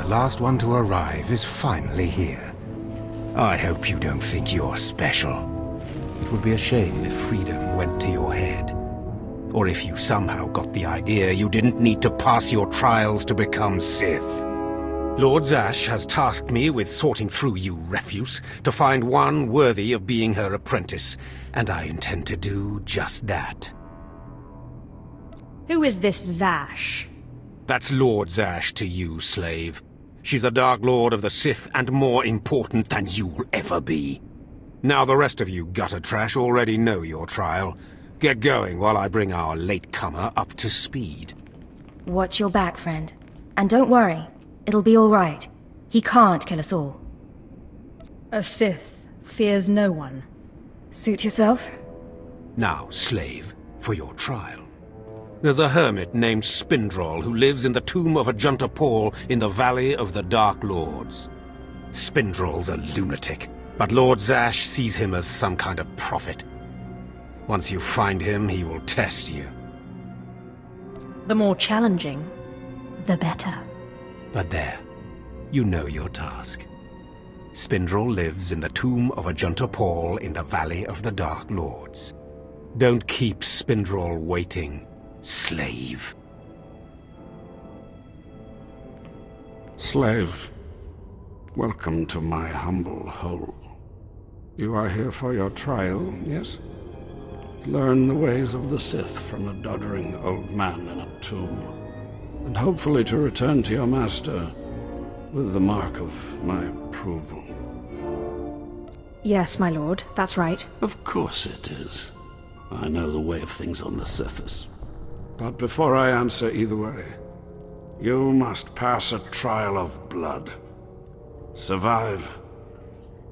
The last one to arrive is finally here. I hope you don't think you're special. It would be a shame if freedom went to your head. Or if you somehow got the idea you didn't need to pass your trials to become Sith. Lord Zash has tasked me with sorting through you refuse to find one worthy of being her apprentice, and I intend to do just that. Who is this Zash? That's Lord Zash to you, slave. She's a Dark Lord of the Sith and more important than you'll ever be. Now the rest of you gutter trash already know your trial. Get going while I bring our latecomer up to speed. Watch your back, friend. And don't worry. It'll be all right. He can't kill us all. A Sith fears no one. Suit yourself? Now, slave, for your trial. There's a hermit named Spindrol who lives in the tomb of Ajunta Paul in the Valley of the Dark Lords. Spindrol's a lunatic, but Lord Zash sees him as some kind of prophet. Once you find him, he will test you. The more challenging, the better. But there, you know your task. Spindrol lives in the tomb of Ajunta Paul in the Valley of the Dark Lords. Don't keep Spindrol waiting, slave. Slave, welcome to my humble hole. You are here for your trial, yes? Learn the ways of the Sith from a doddering old man in a tomb, and hopefully to return to your master with the mark of my approval. Yes, my lord, that's right. Of course it is. I know the way of things on the surface. But before I answer either way, you must pass a trial of blood. Survive,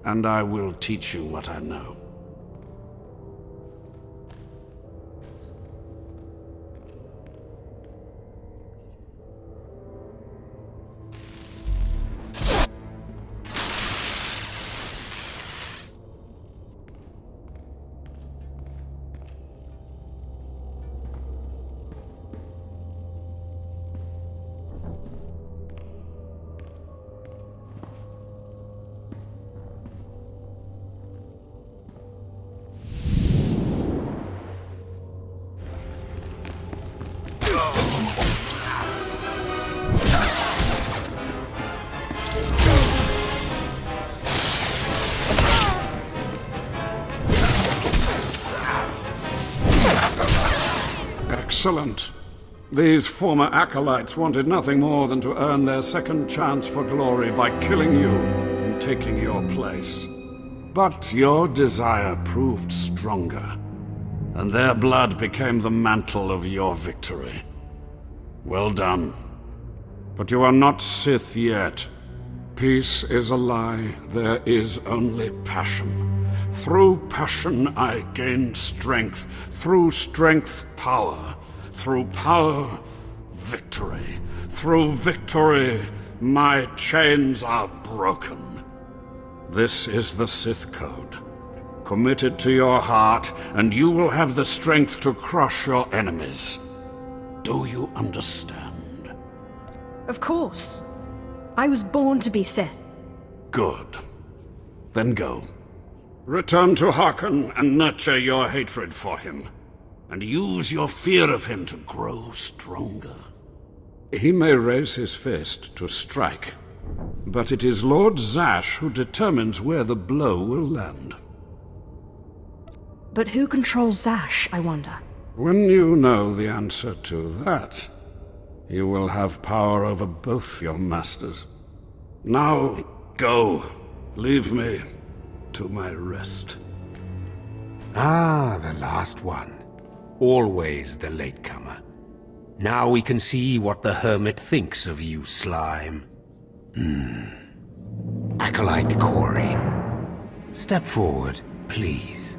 and I will teach you what I know. Excellent. These former acolytes wanted nothing more than to earn their second chance for glory by killing you and taking your place. But your desire proved stronger, and their blood became the mantle of your victory. Well done. But you are not Sith yet. Peace is a lie. There is only passion. Through passion I gain strength. Through strength, power. Through power, victory. Through victory, my chains are broken. This is the Sith Code. Commit it to your heart, and you will have the strength to crush your enemies. Do you understand? Of course. I was born to be Sith. Good. Then go. Return to Harken and nurture your hatred for him. And use your fear of him to grow stronger. He may raise his fist to strike, but it is Lord Zash who determines where the blow will land. But who controls Zash, I wonder? When you know the answer to that, you will have power over both your masters. Now, go. Leave me to my rest. Ah, the last one. Always the latecomer. Now we can see what the hermit thinks of you, slime. Acolyte Corey. Step forward, please.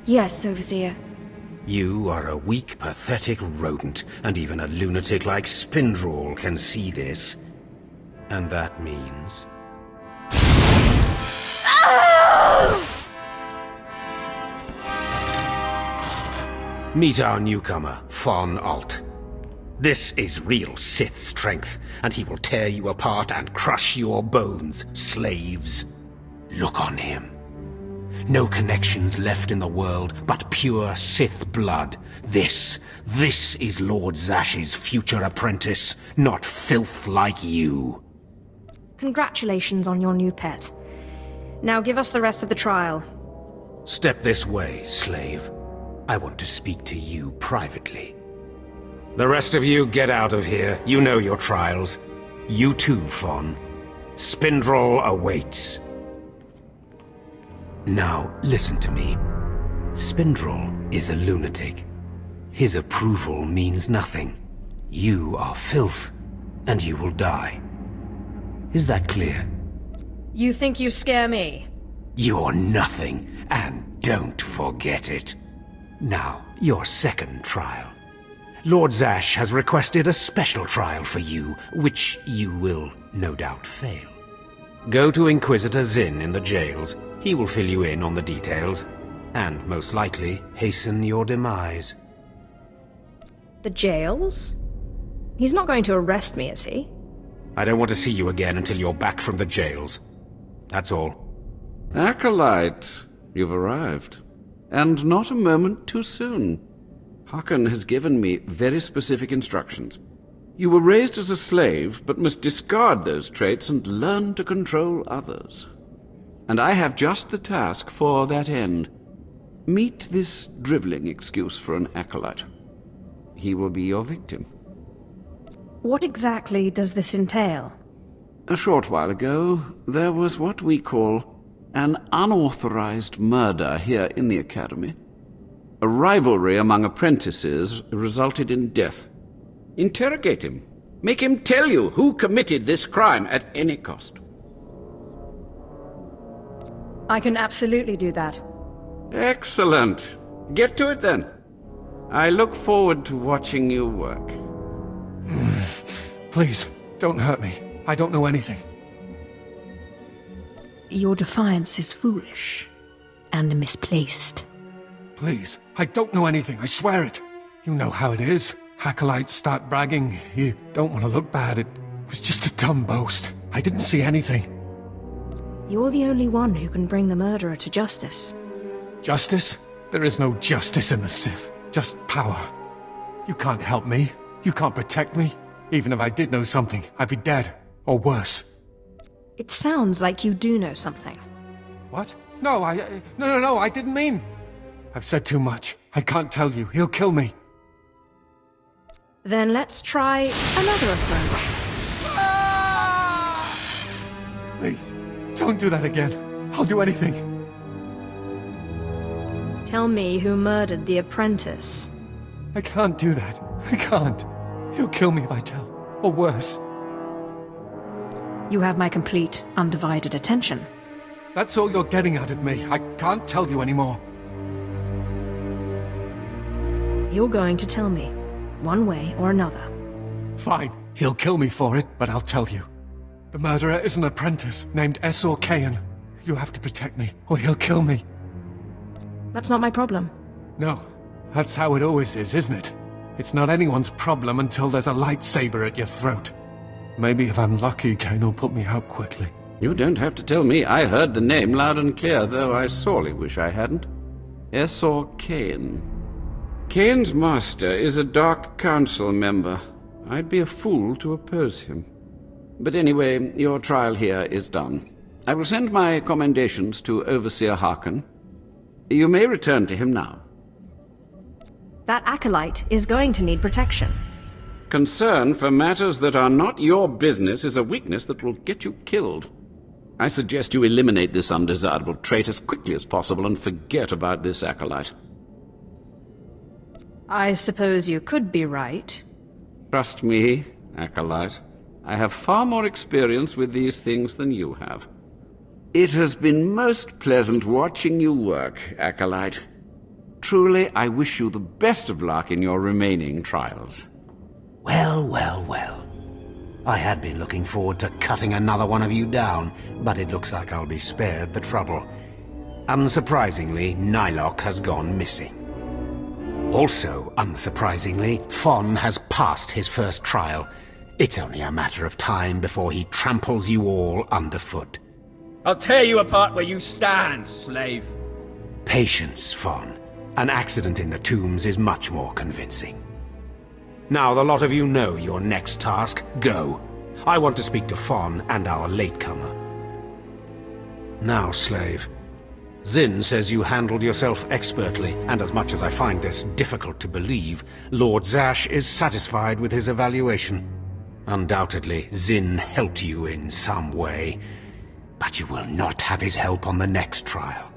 Yes, Overseer. You are a weak, pathetic rodent, and even a lunatic like Spindrol can see this. And that means... Meet our newcomer, Von Alt. This is real Sith strength, and he will tear you apart and crush your bones, slaves. Look on him. No connections left in the world, but pure Sith blood. This is Lord Zash's future apprentice, not filth like you. Congratulations on your new pet. Now give us the rest of the trial. Step this way, slave. I want to speak to you privately. The rest of you get out of here. You know your trials. You too, Fawn. Spindrel awaits. Now, listen to me. Spindrel is a lunatic. His approval means nothing. You are filth, and you will die. Is that clear? You think you scare me? You're nothing, and don't forget it. Now, your second trial. Lord Zash has requested a special trial for you, which you will no doubt fail. Go to Inquisitor Zin in the jails. He will fill you in on the details, and most likely hasten your demise. The jails? He's not going to arrest me, is he? I don't want to see you again until you're back from the jails. That's all. Acolyte, you've arrived. And not a moment too soon. Harken has given me very specific instructions. You were raised as a slave, but must discard those traits and learn to control others. And I have just the task for that end. Meet this drivelling excuse for an acolyte. He will be your victim. What exactly does this entail? A short while ago, there was what we call an unauthorized murder here in the Academy. A rivalry among apprentices resulted in death. Interrogate him. Make him tell you who committed this crime at any cost. I can absolutely do that. Excellent. Get to it then. I look forward to watching you work. Please, don't hurt me. I don't know anything. Your defiance is foolish and misplaced. Please, I don't know anything, I swear it. You know how it is. Acolytes start bragging. You don't want to look bad. It was just a dumb boast. I didn't see anything. You're the only one who can bring the murderer to justice. Justice? There is no justice in the Sith. Just power. You can't help me. You can't protect me. Even if I did know something, I'd be dead. Or worse. It sounds like you do know something. What? No, No, I didn't mean... I've said too much. I can't tell you. He'll kill me. Then let's try another approach. Please, don't do that again. I'll do anything. Tell me who murdered the apprentice. I can't do that. I can't. He'll kill me if I tell. Or worse. You have my complete, undivided attention. That's all you're getting out of me. I can't tell you anymore. You're going to tell me, one way or another. Fine. He'll kill me for it, but I'll tell you. The murderer is an apprentice named SWTOR. You have to protect me, or he'll kill me. That's not my problem. No. That's how it always is, isn't it? It's not anyone's problem until there's a lightsaber at your throat. Maybe if I'm lucky, Kane will put me out quickly. You don't have to tell me. I heard the name loud and clear, though I sorely wish I hadn't. SWTOR. Kane's master is a Dark Council member. I'd be a fool to oppose him. But anyway, your trial here is done. I will send my commendations to Overseer Harken. You may return to him now. That acolyte is going to need protection. Concern for matters that are not your business is a weakness that will get you killed. I suggest you eliminate this undesirable trait as quickly as possible and forget about this acolyte. I suppose you could be right. Trust me, acolyte. I have far more experience with these things than you have. It has been most pleasant watching you work, acolyte. Truly, I wish you the best of luck in your remaining trials. Well, well, well. I had been looking forward to cutting another one of you down, but it looks like I'll be spared the trouble. Unsurprisingly, Nylock has gone missing. Also, unsurprisingly, Fon has passed his first trial. It's only a matter of time before he tramples you all underfoot. I'll tear you apart where you stand, slave. Patience, Fon. An accident in the tombs is much more convincing. Now, the lot of you know your next task. Go. I want to speak to Fon and our latecomer. Now, slave. Zin says you handled yourself expertly, and as much as I find this difficult to believe, Lord Zash is satisfied with his evaluation. Undoubtedly, Zin helped you in some way, but you will not have his help on the next trial.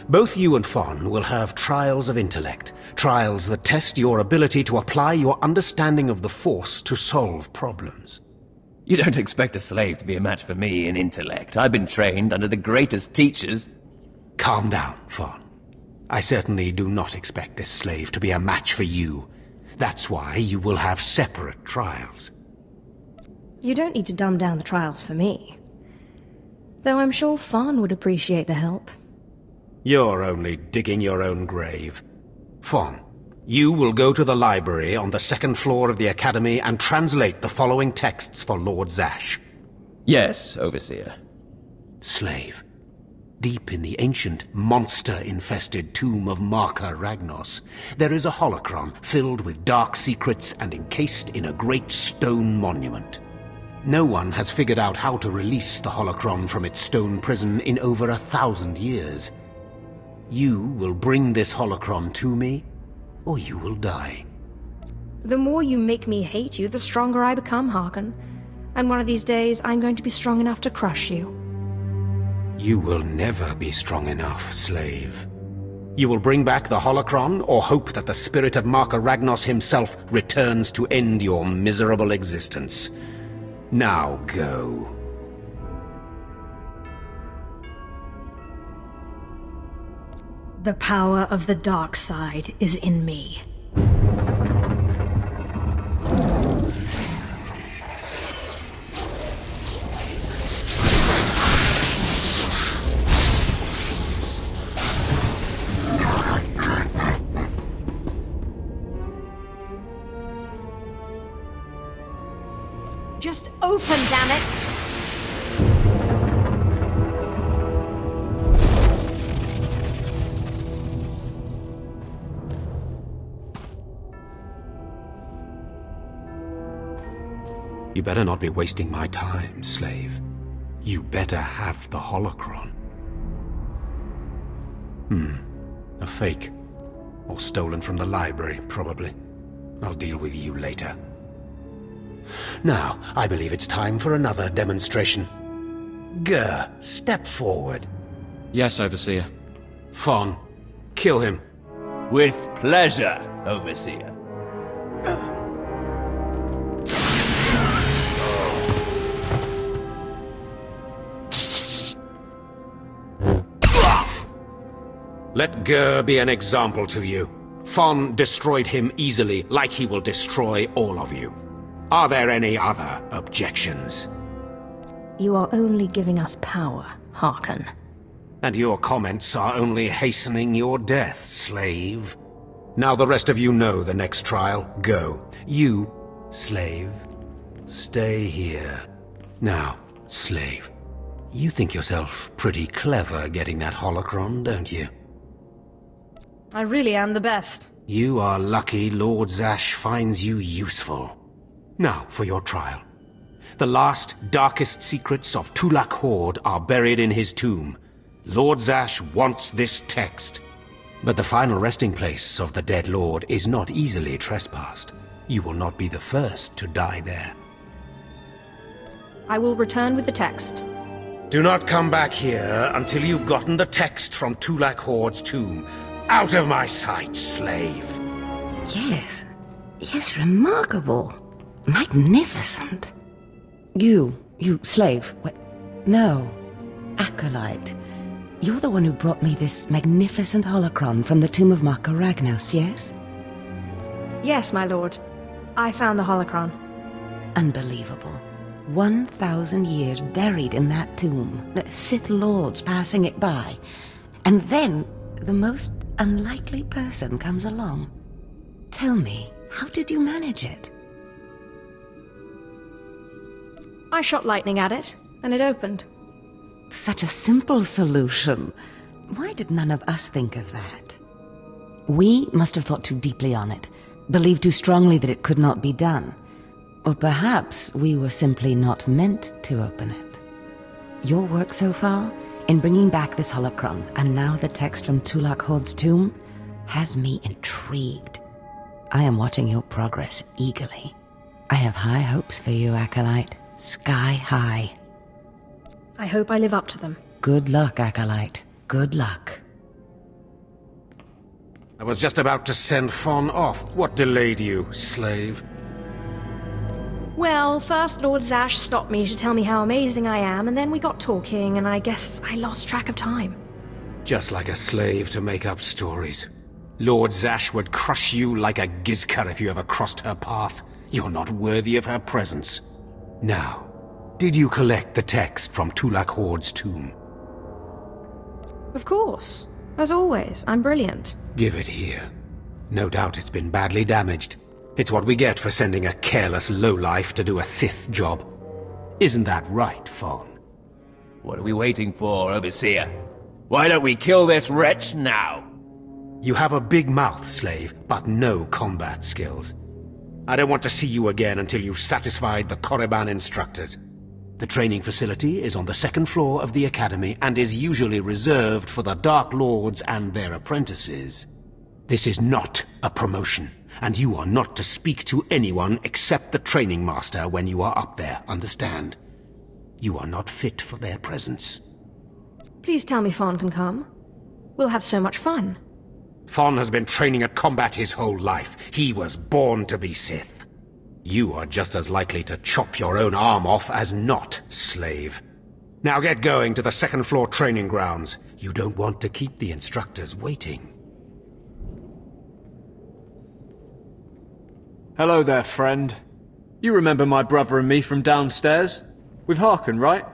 Both you and Fon will have trials of intellect, trials that test your ability to apply your understanding of the Force to solve problems. You don't expect a slave to be a match for me in intellect. I've been trained under the greatest teachers. Calm down, Fon. I certainly do not expect this slave to be a match for you. That's why you will have separate trials. You don't need to dumb down the trials for me. Though I'm sure Fon would appreciate the help. You're only digging your own grave. Fon, you will go to the library on the second floor of the Academy and translate the following texts for Lord Zash. Yes, Overseer. Slave. Deep in the ancient, monster-infested tomb of Marka Ragnos, there is a holocron filled with dark secrets and encased in a great stone monument. No one has figured out how to release the holocron from its stone prison in over 1,000 years. You will bring this holocron to me, or you will die. The more you make me hate you, the stronger I become, Harken. And one of these days, I'm going to be strong enough to crush you. You will never be strong enough, slave. You will bring back the holocron, or hope that the spirit of Marka Ragnos himself returns to end your miserable existence. Now go. The power of the dark side is in me. Just open, damn it! You better not be wasting my time, slave. You better have the holocron. A fake. Or stolen from the library, probably. I'll deal with you later. Now, I believe it's time for another demonstration. Gur, step forward. Yes, Overseer. Fon, kill him. With pleasure, Overseer. Let Gur be an example to you. Fon destroyed him easily, like he will destroy all of you. Are there any other objections? You are only giving us power, Harken. And your comments are only hastening your death, slave. Now the rest of you know the next trial. Go. You, slave, stay here. Now, slave, you think yourself pretty clever getting that holocron, don't you? I really am the best. You are lucky Lord Zash finds you useful. Now for your trial. The last, darkest secrets of Tulak Horde are buried in his tomb. Lord Zash wants this text. But the final resting place of the dead lord is not easily trespassed. You will not be the first to die there. I will return with the text. Do not come back here until you've gotten the text from Tulak Horde's tomb. Out of my sight, slave! Yes. Yes, remarkable. Magnificent. You slave. No. Acolyte. You're the one who brought me this magnificent holocron from the tomb of Marka Ragnos, yes? Yes, my lord. I found the holocron. Unbelievable. 1,000 years buried in that tomb. The Sith Lords passing it by. And then the most unlikely person comes along. Tell me, how did you manage it? I shot lightning at it, and it opened. Such a simple solution. Why did none of us think of that? We must have thought too deeply on it, believed too strongly that it could not be done. Or perhaps we were simply not meant to open it. Your work so far, in bringing back this holocron, and now the text from Tulak Horde's tomb, has me intrigued. I am watching your progress eagerly. I have high hopes for you, Acolyte. Sky high. I hope I live up to them. Good luck, Acolyte. Good luck. I was just about to send Fon off. What delayed you, slave? Well, first Lord Zash stopped me to tell me how amazing I am, and then we got talking, and I guess I lost track of time. Just like a slave to make up stories. Lord Zash would crush you like a gizkar if you ever crossed her path. You're not worthy of her presence. Now, did you collect the text from Tulak Horde's tomb? Of course. As always, I'm brilliant. Give it here. No doubt it's been badly damaged. It's what we get for sending a careless lowlife to do a Sith job. Isn't that right, Fon? What are we waiting for, Overseer? Why don't we kill this wretch now? You have a big mouth, slave, but no combat skills. I don't want to see you again until you've satisfied the Korriban instructors. The training facility is on the second floor of the Academy and is usually reserved for the Dark Lords and their apprentices. This is not a promotion, and you are not to speak to anyone except the training master when you are up there, understand? You are not fit for their presence. Please tell me Fawn can come. We'll have so much fun. Fon has been training at combat his whole life. He was born to be Sith. You are just as likely to chop your own arm off as not, slave. Now get going to the second floor training grounds. You don't want to keep the instructors waiting. Hello there, friend. You remember my brother and me from downstairs? With Harken, right?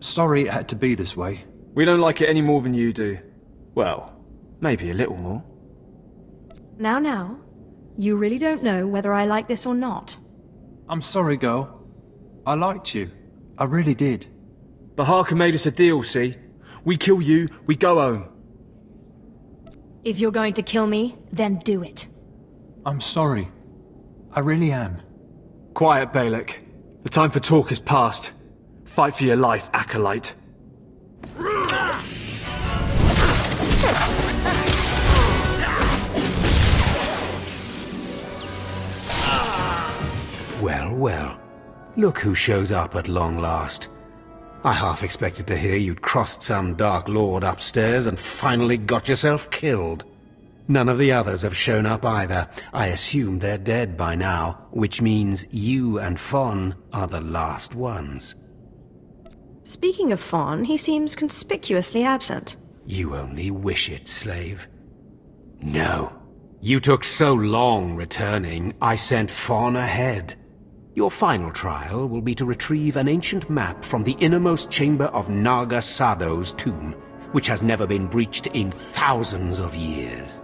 Sorry it had to be this way. We don't like it any more than you do. Well, maybe a little more. Now, you really don't know whether I like this or not. I'm sorry, girl. I liked you. I really did. But Harken made us a deal, see? We kill you, we go home. If you're going to kill me, then do it. I'm sorry. I really am. Quiet, Balak. The time for talk is past. Fight for your life, Acolyte. Well, well. Look who shows up at long last. I half expected to hear you'd crossed some Dark Lord upstairs and finally got yourself killed. None of the others have shown up either. I assume they're dead by now, which means you and Fon are the last ones. Speaking of Fawn, he seems conspicuously absent. You only wish it, slave. No. You took so long returning, I sent Fon ahead. Your final trial will be to retrieve an ancient map from the innermost chamber of Naga Sado's tomb, which has never been breached in thousands of years.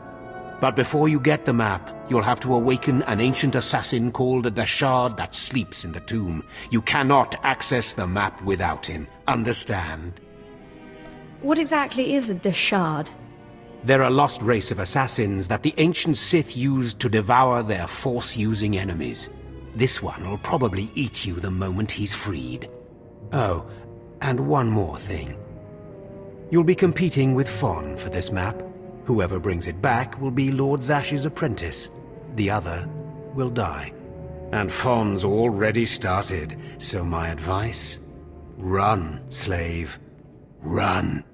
But before you get the map, you'll have to awaken an ancient assassin called a Dashard that sleeps in the tomb. You cannot access the map without him. Understand? What exactly is a Dashard? They're a lost race of assassins that the ancient Sith used to devour their Force-using enemies. This one will probably eat you the moment he's freed. Oh, and one more thing. You'll be competing with Fon for this map. Whoever brings it back will be Lord Zash's apprentice. The other will die. And Fon's already started, so my advice? Run, slave. Run.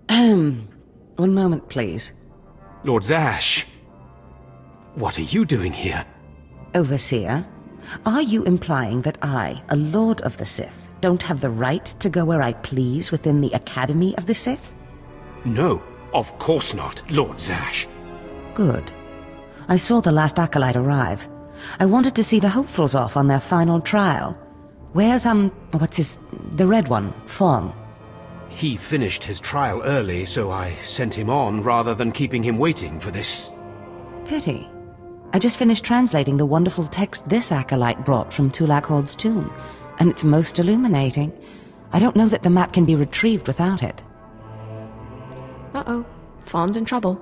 One moment, please. Lord Zash! What are you doing here? Overseer, are you implying that I, a Lord of the Sith, don't have the right to go where I please within the Academy of the Sith? No, of course not, Lord Zash. Good. I saw the last Acolyte arrive. I wanted to see the hopefuls off on their final trial. Where's, the red one, Fon? He finished his trial early, so I sent him on rather than keeping him waiting for this. Pity. I just finished translating the wonderful text this acolyte brought from Tulak Horde's tomb, and it's most illuminating. I don't know that the map can be retrieved without it. Uh-oh. Fawn's in trouble.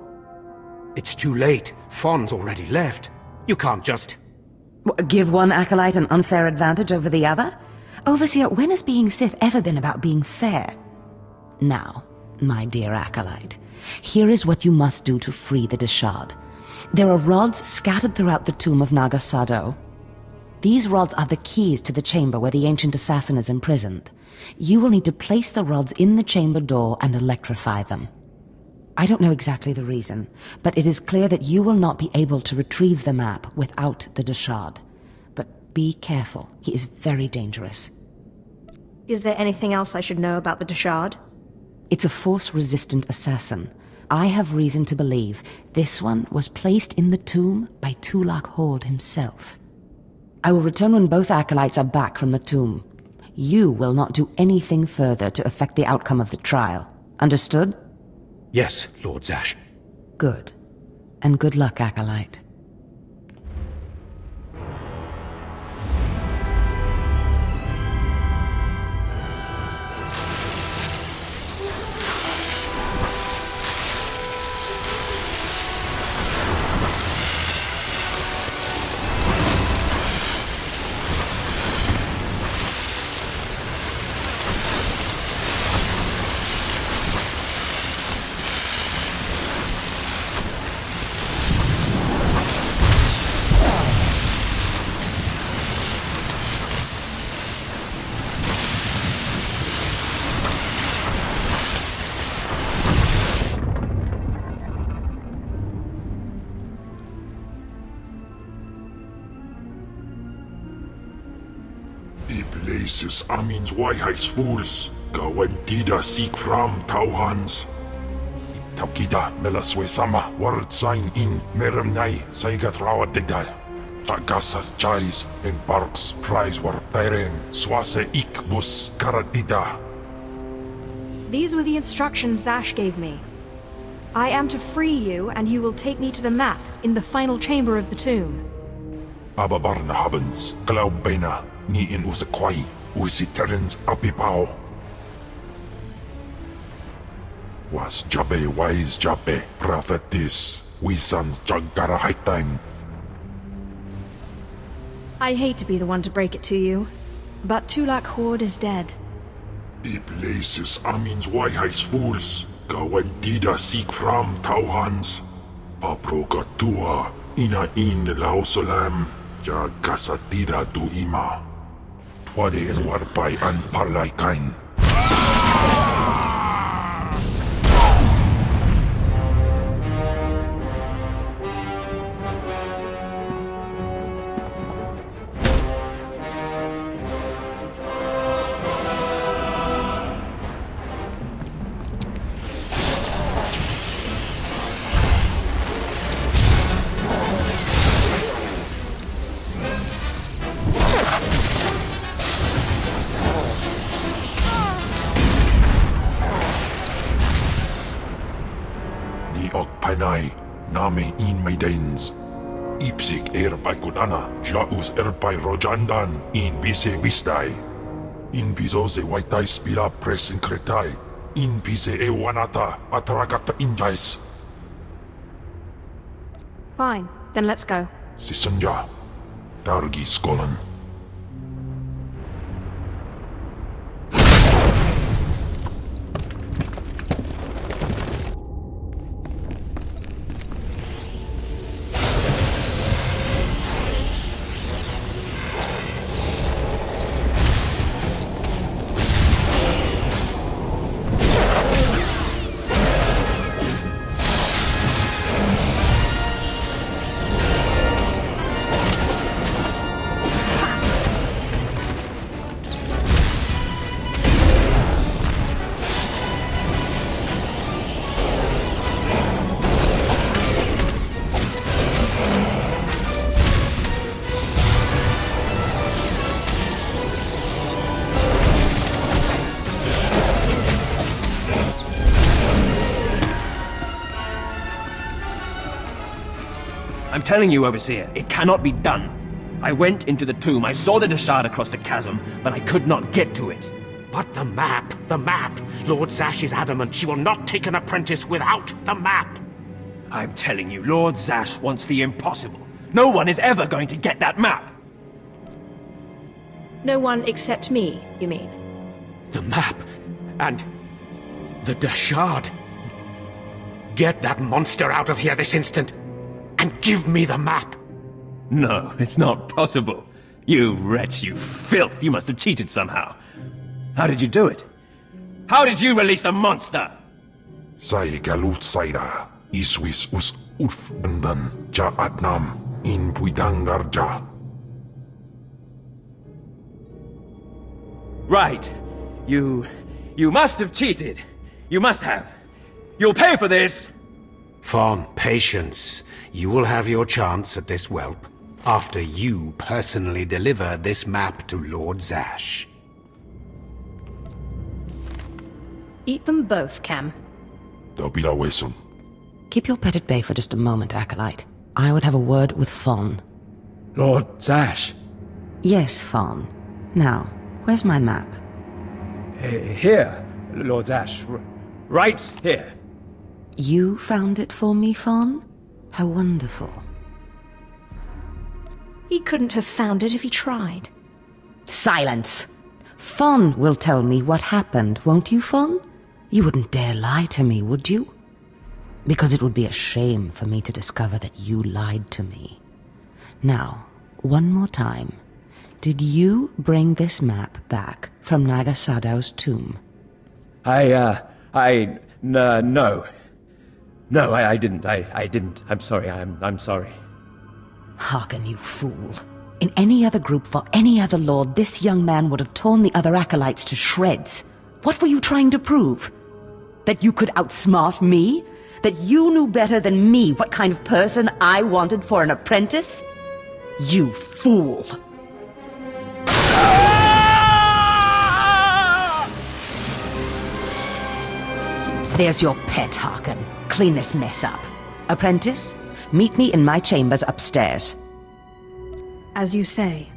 It's too late. Fawn's already left. You can't just... Give one acolyte an unfair advantage over the other? Overseer, when has being Sith ever been about being fair? Now, my dear acolyte, here is what you must do to free the Deshard. There are rods scattered throughout the tomb of Naga Sadow. These rods are the keys to the chamber where the ancient assassin is imprisoned. You will need to place the rods in the chamber door and electrify them. I don't know exactly the reason, but it is clear that you will not be able to retrieve the map without the Deshard. But be careful, he is very dangerous. Is there anything else I should know about the Deshard? It's a Force-resistant assassin. I have reason to believe this one was placed in the tomb by Tulak Horde himself. I will return when both acolytes are back from the tomb. You will not do anything further to affect the outcome of the trial. Understood? Yes, Lord Zash. Good. And good luck, acolyte. Places amins wayhais fools, gawantida seek from Tauhans. Taukida melaswe sama word sign in meremnai saigat rawadedal. Tagasar chais in parks prize war teren swase ikbus karadida. These were the instructions Zash gave me. I am to free you, and you will take me to the map in the final chamber of the tomb. Ababarna habens, glaubena, ni in usakwai, usiterens apipao. Was jabe wise jabe, prophetis, wisans jagara haitang. I hate to be the one to break it to you, but Tulak Horde is dead. I places amins wayhais fools, gawantida seek from Tauhans. Paprogatua, ina in lausolam, jagasatida tu ima. Twade en warpai an parlaikain. Name in maidens. Ipsik erpai kudana, jaus erpai rojandan, in bise vistai. In bizoze waitai spila presin kretai, in bise ewanata atragata injais. Fine, then let's go. Sisunja, Dargi Skolan. telling you, Overseer, it cannot be done. I went into the tomb, I saw the shard across the chasm, but I could not get to it. But the map! Lord Zash is adamant she will not take an apprentice without the map! I'm telling you, Lord Zash wants the impossible. No one is ever going to get that map! No one except me, you mean? The map and the shard. Get that monster out of here this instant and give me the map. No, it's not possible. You wretch, you filth, you must have cheated somehow. How did you do it? How did you release the monster? Sai galut saira, iswis us urf undan ja atnam in puidangarja. Right. You must have cheated. You must have. You'll pay for this! Fawn, patience. You will have your chance at this whelp, after you personally deliver this map to Lord Zash. Eat them both, Cam. Keep your pet at bay for just a moment, Acolyte. I would have a word with Fawn. Lord Zash? Yes, Fawn. Now, where's my map? Here, Lord Zash. Right here. You found it for me, Fawn? How wonderful. He couldn't have found it if he tried. Silence! Fawn will tell me what happened, won't you, Fawn? You wouldn't dare lie to me, would you? Because it would be a shame for me to discover that you lied to me. Now, one more time. Did you bring this map back from Nagasadow's tomb? No. No, I didn't. I didn't. I'm sorry. I'm sorry. Harken, you fool. In any other group for any other lord, this young man would have torn the other acolytes to shreds. What were you trying to prove? That you could outsmart me? That you knew better than me what kind of person I wanted for an apprentice? You fool! There's your pet, Harken. Clean this mess up. Apprentice, meet me in my chambers upstairs. As you say.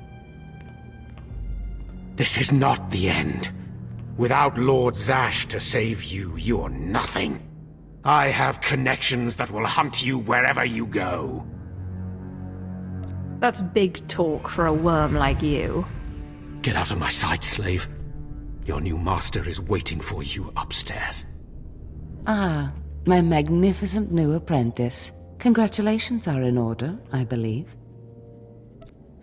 This is not the end. Without Lord Zash to save you, you're nothing. I have connections that will hunt you wherever you go. That's big talk for a worm like you. Get out of my sight, slave. Your new master is waiting for you upstairs. Ah, my magnificent new apprentice. Congratulations are in order, I believe.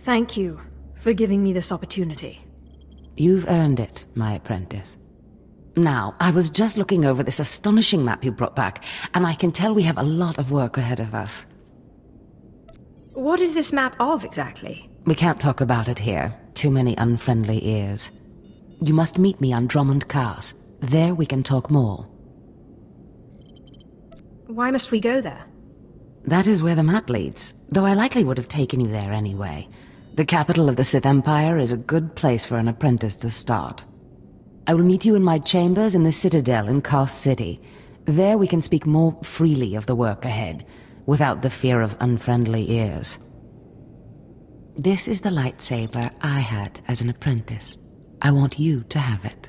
Thank you for giving me this opportunity. You've earned it, my apprentice. Now, I was just looking over this astonishing map you brought back, and I can tell we have a lot of work ahead of us. What is this map of, exactly? We can't talk about it here. Too many unfriendly ears. You must meet me on Drummond Cars. There we can talk more. Why must we go there? That is where the map leads, though I likely would have taken you there anyway. The capital of the Sith Empire is a good place for an apprentice to start. I will meet you in my chambers in the Citadel in Kars City. There we can speak more freely of the work ahead, without the fear of unfriendly ears. This is the lightsaber I had as an apprentice. I want you to have it.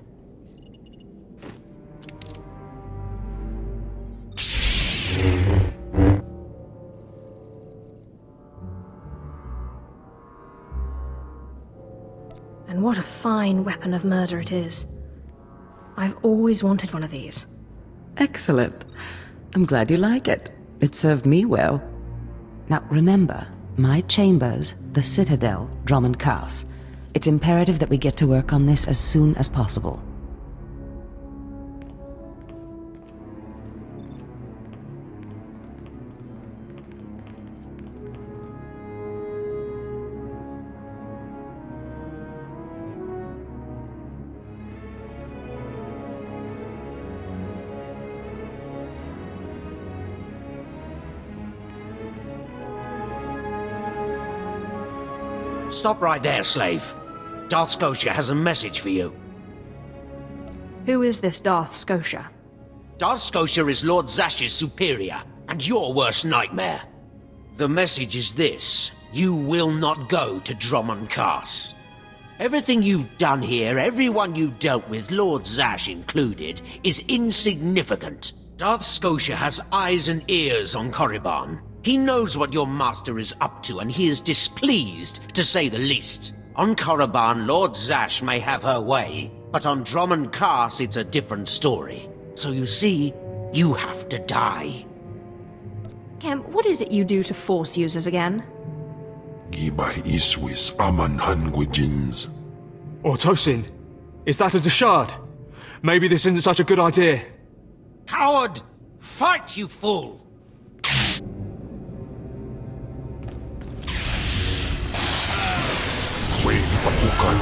And what a fine weapon of murder it is. I've always wanted one of these. Excellent. I'm glad you like it. It served me well. Now remember, my chambers, the Citadel, Drummond Cars. It's imperative that we get to work on this as soon as possible. Stop right there, slave. Darth Skotia has a message for you. Who is this Darth Skotia? Darth Skotia is Lord Zash's superior, and your worst nightmare. The message is this. You will not go to Drummond Cast. Everything you've done here, everyone you dealt with, Lord Zash included, is insignificant. Darth Skotia has eyes and ears on Korriban. He knows what your master is up to, and he is displeased, to say the least. On Korriban, Lord Zash may have her way, but on Drummond Cast, it's a different story. So you see, you have to die. Cam, what is it you do to Force users again? Gibay iswis aman hangwejins. Or Tosin, is that a Deshard? Maybe this isn't such a good idea. Coward! Fight, you fool! Sway patukan.